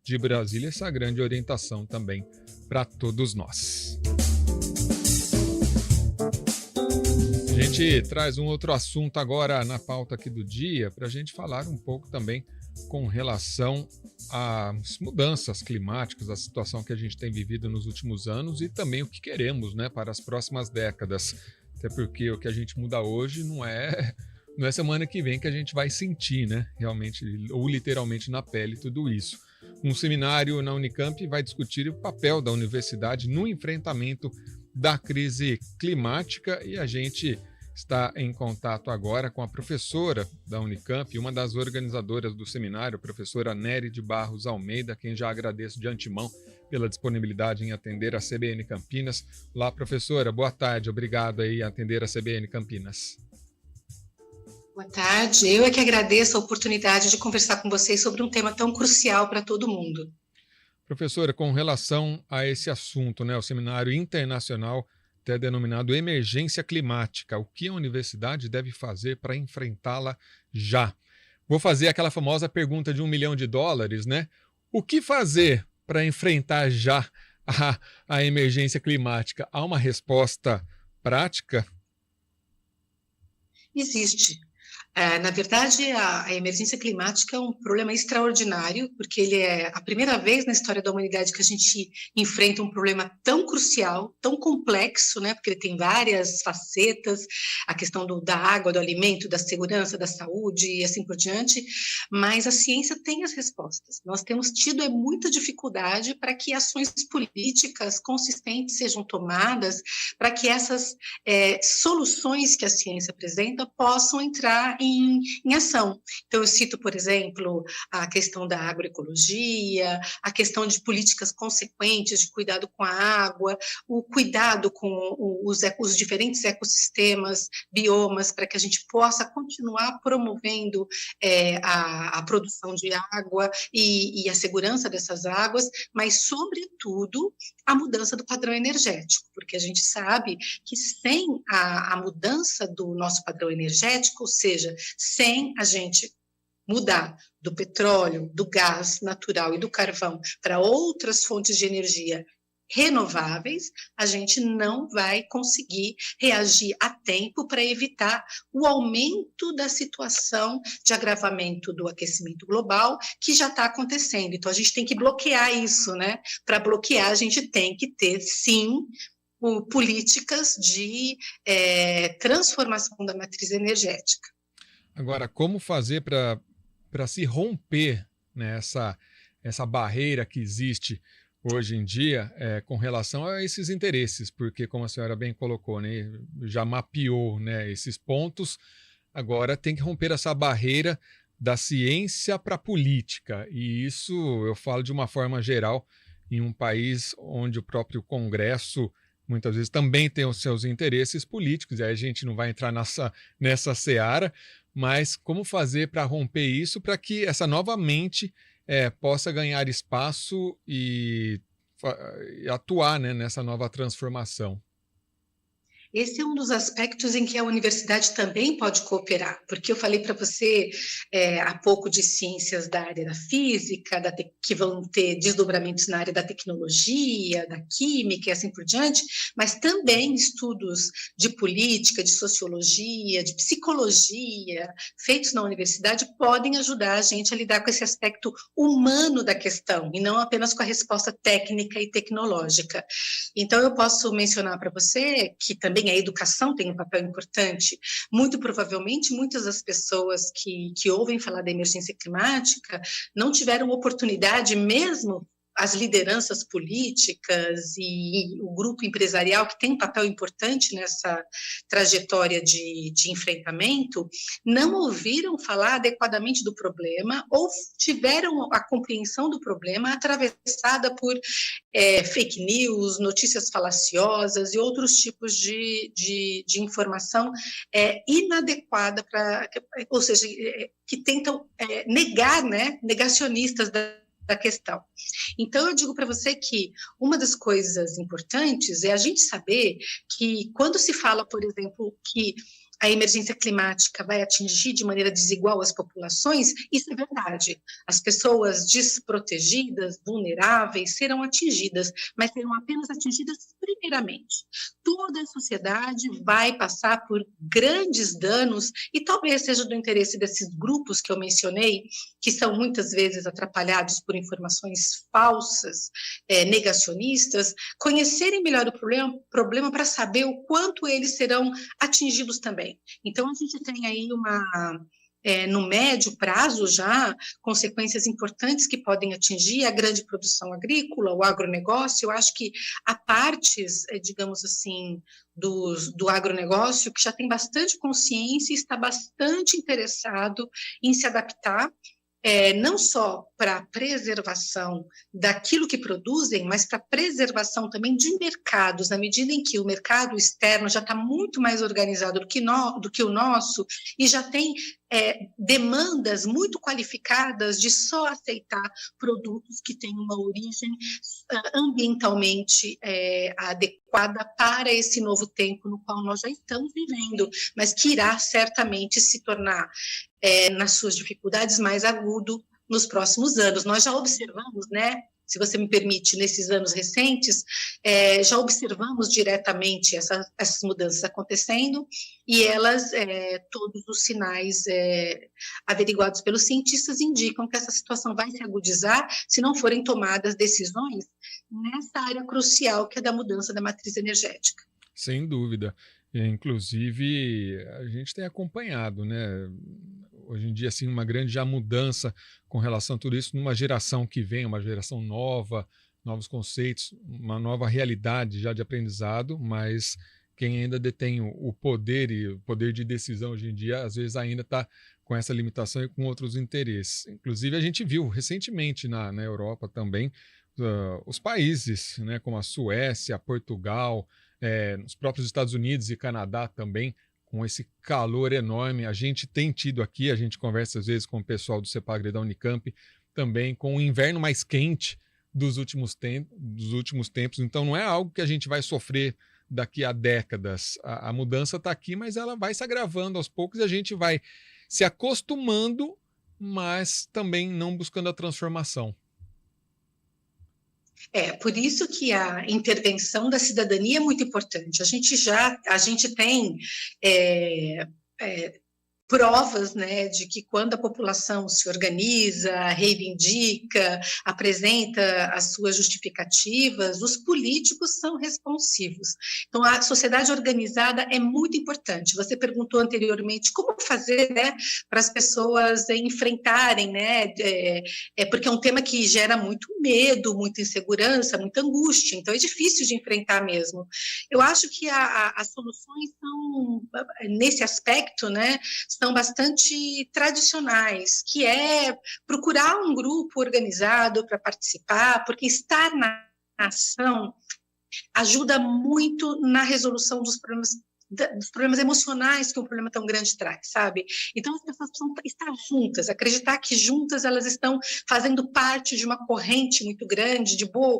de Brasília, essa grande orientação também para todos nós. A gente traz um outro assunto agora na pauta aqui do dia, para a gente falar um pouco também com relação às mudanças climáticas, a situação que a gente tem vivido nos últimos anos e também o que queremos, né, para as próximas décadas. Até porque o que a gente muda hoje não é semana que vem que a gente vai sentir, né, realmente ou literalmente na pele tudo isso. Um seminário na Unicamp vai discutir o papel da universidade no enfrentamento da crise climática e a gente está em contato agora com a professora da Unicamp, uma das organizadoras do seminário, a professora Nery de Barros Almeida, quem já agradeço de antemão pela disponibilidade em atender a CBN Campinas. Olá, professora, boa tarde, obrigado aí em atender a CBN Campinas. Boa tarde, eu é que agradeço a oportunidade de conversar com vocês sobre um tema tão crucial para todo mundo. Professora, com relação a esse assunto, né, o seminário internacional até denominado Emergência Climática, o que a universidade deve fazer para enfrentá-la já? Vou fazer aquela famosa pergunta de $1 milhão, né? O que fazer para enfrentar já a emergência climática? Há uma resposta prática? Existe. Na verdade, a emergência climática é um problema extraordinário, porque ele é a primeira vez na história da humanidade que a gente enfrenta um problema tão crucial, tão complexo, né? Porque ele tem várias facetas, a questão da água, do alimento, da segurança, da saúde e assim por diante, mas a ciência tem as respostas. Nós temos tido muita dificuldade para que ações políticas consistentes sejam tomadas, para que essas soluções que a ciência apresenta possam entrar em ação. Então, eu cito, por exemplo, a questão da agroecologia, a questão de políticas consequentes de cuidado com a água, o cuidado com os diferentes ecossistemas, biomas, para que a gente possa continuar promovendo a produção de água e a segurança dessas águas, mas, sobretudo, a mudança do padrão energético, porque a gente sabe que sem a mudança do nosso padrão energético, ou seja, sem a gente mudar do petróleo, do gás natural e do carvão para outras fontes de energia renováveis, a gente não vai conseguir reagir a tempo para evitar o aumento da situação de agravamento do aquecimento global que já está acontecendo. Então, a gente tem que bloquear isso, né? Para bloquear, a gente tem que ter, sim, políticas de transformação da matriz energética. Agora, como fazer para se romper, né, essa barreira que existe hoje em dia com relação a esses interesses? Porque, como a senhora bem colocou, né, já mapeou, né, esses pontos, agora tem que romper essa barreira da ciência para a política. E isso eu falo de uma forma geral em um país onde o próprio Congresso muitas vezes também tem os seus interesses políticos, e aí a gente não vai entrar nessa seara, mas como fazer para romper isso, para que essa nova mente possa ganhar espaço e atuar, né, nessa nova transformação? Esse é um dos aspectos em que a universidade também pode cooperar, porque eu falei para você há pouco de ciências da área da física, que vão ter desdobramentos na área da tecnologia, da química e assim por diante, mas também estudos de política, de sociologia, de psicologia, feitos na universidade, podem ajudar a gente a lidar com esse aspecto humano da questão, e não apenas com a resposta técnica e tecnológica. Então, eu posso mencionar para você que também a educação tem um papel importante. Muito provavelmente, muitas das pessoas que ouvem falar da emergência climática não tiveram oportunidade, mesmo as lideranças políticas e o grupo empresarial, que tem um papel importante nessa trajetória de enfrentamento, não ouviram falar adequadamente do problema ou tiveram a compreensão do problema atravessada por fake news, notícias falaciosas e outros tipos de informação inadequada, ou seja, que tentam negar, né, negacionistas da questão. Então, eu digo para você que uma das coisas importantes é a gente saber que quando se fala, por exemplo, que a emergência climática vai atingir de maneira desigual as populações, isso é verdade. As pessoas desprotegidas, vulneráveis, serão atingidas, mas serão apenas atingidas primeiramente. Toda a sociedade vai passar por grandes danos e talvez seja do interesse desses grupos que eu mencionei, que são muitas vezes atrapalhados por informações falsas, negacionistas, conhecerem melhor o problema para saber o quanto eles serão atingidos também. Então, a gente tem aí no médio prazo já, consequências importantes que podem atingir a grande produção agrícola, o agronegócio. Eu acho que há partes, digamos assim, do agronegócio que já tem bastante consciência e está bastante interessado em se adaptar, não só para a preservação daquilo que produzem, mas para a preservação também de mercados, na medida em que o mercado externo já está muito mais organizado do que o nosso e já tem demandas muito qualificadas de só aceitar produtos que têm uma origem ambientalmente adequada para esse novo tempo no qual nós já estamos vivendo, mas que irá certamente se tornar, nas suas dificuldades, mais agudo nos próximos anos. Nós já observamos, né, se você me permite, nesses anos recentes, já observamos diretamente essas mudanças acontecendo e elas, todos os sinais averiguados pelos cientistas indicam que essa situação vai se agudizar se não forem tomadas decisões nessa área crucial que é da mudança da matriz energética. Sem dúvida. Inclusive, a gente tem acompanhado, né? Hoje em dia, assim, uma grande já mudança com relação a tudo isso, numa geração que vem, uma geração nova, novos conceitos, uma nova realidade já de aprendizado, mas quem ainda detém o poder e o poder de decisão hoje em dia, às vezes ainda está com essa limitação e com outros interesses. Inclusive, a gente viu recentemente na Europa também, os países, né, como a Suécia, Portugal, nos próprios Estados Unidos e Canadá também, com esse calor enorme. A gente tem tido aqui, a gente conversa às vezes com o pessoal do CEPAGRE da Unicamp, também com o inverno mais quente dos últimos tempos. Então não é algo que a gente vai sofrer daqui a décadas. A mudança está aqui, mas ela vai se agravando aos poucos e a gente vai se acostumando, mas também não buscando a transformação. Por isso que a intervenção da cidadania é muito importante. A gente tem provas, né, de que quando a população se organiza, reivindica, apresenta as suas justificativas, os políticos são responsivos. Então, a sociedade organizada é muito importante. Você perguntou anteriormente como fazer, né, para as pessoas enfrentarem, né, porque é um tema que gera muito medo, muita insegurança, muita angústia, então é difícil de enfrentar mesmo. Eu acho que as soluções são, nesse aspecto, né, são bastante tradicionais, que é procurar um grupo organizado para participar, porque estar na ação ajuda muito na resolução dos problemas emocionais que um problema tão grande traz, sabe? Então, as pessoas precisam estar juntas, acreditar que juntas elas estão fazendo parte de uma corrente muito grande, de boa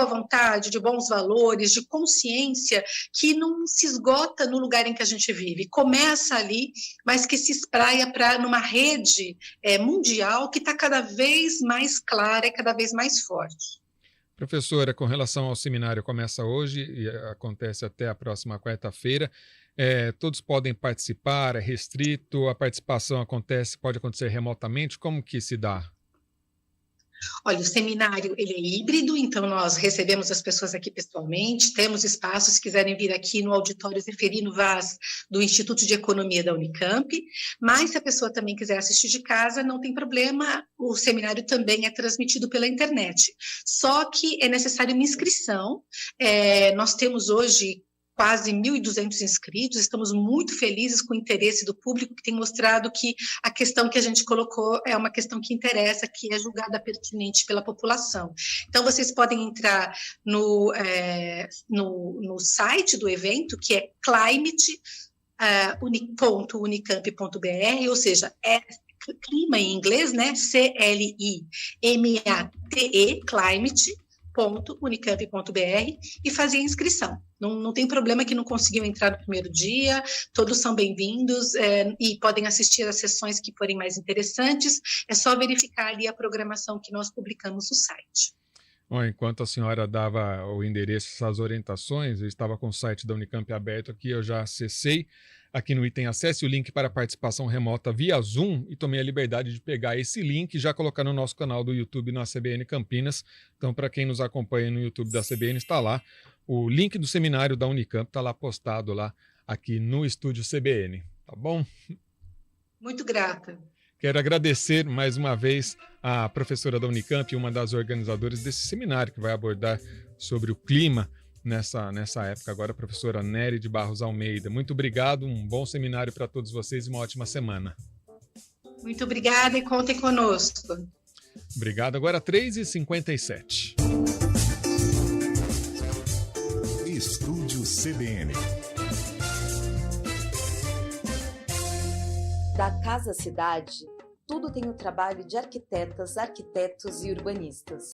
vontade, de bons valores, de consciência, que não se esgota no lugar em que a gente vive. Começa ali, mas que se espraia numa rede mundial que está cada vez mais clara e cada vez mais forte. Professora, com relação ao seminário, começa hoje e acontece até a próxima quarta-feira. Todos podem participar, é restrito, a participação pode acontecer remotamente, como que se dá? Olha, o seminário ele é híbrido, então nós recebemos as pessoas aqui pessoalmente, temos espaço, se quiserem vir aqui no auditório Zeferino Vaz, do Instituto de Economia da Unicamp, mas se a pessoa também quiser assistir de casa, não tem problema, o seminário também é transmitido pela internet, só que é necessário uma inscrição, nós temos hoje quase 1.200 inscritos, estamos muito felizes com o interesse do público, que tem mostrado que a questão que a gente colocou é uma questão que interessa, que é julgada pertinente pela população. Então, vocês podem entrar no site do evento, que é climate.unicamp.br, ou seja, clima em inglês, né? CLIMATE, climate.unicamp.br. www.unicamp.br e fazer a inscrição. Não tem problema que não conseguiu entrar no primeiro dia, todos são bem-vindos e podem assistir às sessões que forem mais interessantes, é só verificar ali a programação que nós publicamos no site. Bom, enquanto a senhora dava o endereço, essas orientações, eu estava com o site da Unicamp aberto aqui, eu já acessei. Aqui no item acesse o link para participação remota via Zoom e tomei a liberdade de pegar esse link e já colocar no nosso canal do YouTube na CBN Campinas. Então, para quem nos acompanha no YouTube da CBN, está lá. O link do seminário da Unicamp está lá postado lá aqui no estúdio CBN, tá bom? Muito grata. Quero agradecer mais uma vez a professora da Unicamp, uma das organizadoras desse seminário que vai abordar sobre o clima nessa época agora, a professora Nery de Barros Almeida. Muito obrigado, um bom seminário para todos vocês e uma ótima semana. Muito obrigada e contem conosco. Obrigado. Agora 3h57. Estúdio CBN. Da Casa Cidade, tudo tem o trabalho de arquitetas, arquitetos e urbanistas.